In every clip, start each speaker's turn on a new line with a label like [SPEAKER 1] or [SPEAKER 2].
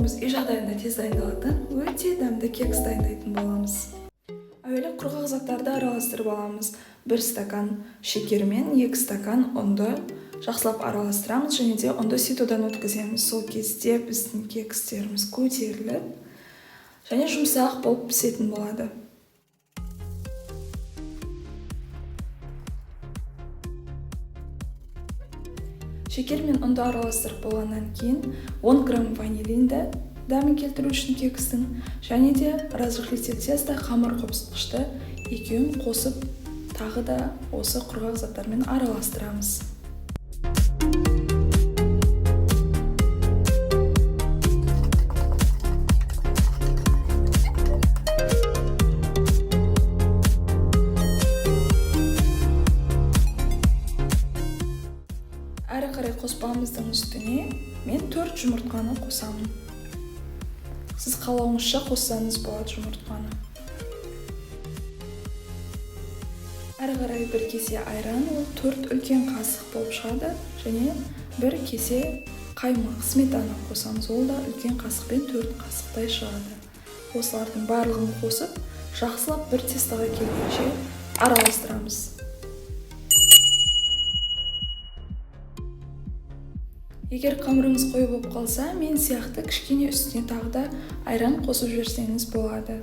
[SPEAKER 1] бүгін біз үй жағдайында тез дайындалатын өте дәмді кекс дайындайтын боламыз. Әуелі құрғақ заттарды араластырып аламыз. 1 стакан шекер мен 2 стакан ұнды жақсылап араластырамыз және де ұнды ситодан өткіземіз. Сол кезде біздің кекстеріміз көтеріліп және жұмсақ болып пісетін болады. Шекер мен ұнды араластырып болғаннан кейін 10 грамм ванилинді дәмін келтіру үшін кекстің және де разрыхлитель теста қамыр қопсытқышты екеуін қосып тағы да осы құрғақ заттармен араластырамыз. Әрі қарай қоспамыздың үстіне мен 4 жұмыртқаны қосамын. Сіз қалауыңызша қоссаңыз болады жұмыртқаны. Әрі қарай 1 кесе айран, ол 4 үлкен қасық болып шығады және 1 кесе қаймақ сметана қосамыз. Ол да үлкен қасықпен 4 қасықтай шығады. Осылардың барлығын қосып, жақсылап бір тестаға келгенше араластырамыз. Егер қамырыңыз қою болып қалса, мен сияқты кішкене үстіне тағы да айран қосып жіберсеңіз болады.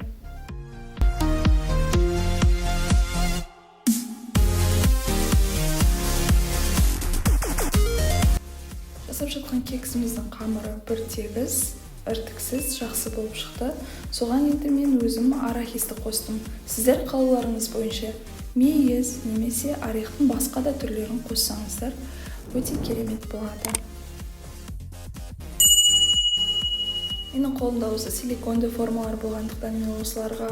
[SPEAKER 1] Жасап жатқан кексіміздің қамыры бір тегіс, іртіксіз жақсы болып шықты. Соған енді мен өзім арахисті қостым. Сіздер қалауларыңыз бойынша мейіз немесе орехтің басқа да түрлерін қоссаңыздар, өте керемет болады. Менің қолымда осы силиконды формалар болғандықтан мен осыларға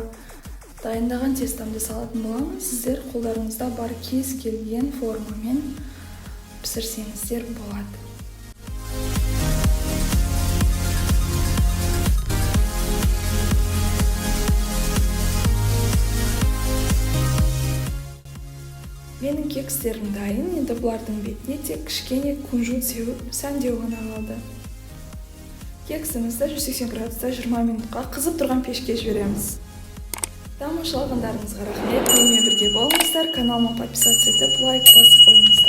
[SPEAKER 1] дайындаған тестамды салатын боламын. Сіздер қолдарыңызда бар кез келген формамен пісірсеңіздер болады. Менің кекстерім дайын, енді бұлардың бетіне тек кішкене күнжіт сеуіп сәндеу ғана қалды. Кексімізді 180 градуста 20 минутқа қызып тұрған пешке жібереміз. Тамашалағандарыңызға рахмет. Менімен бірге болыңыздар. Каналыма подписаться етіп, лайк басып қойыңыздар.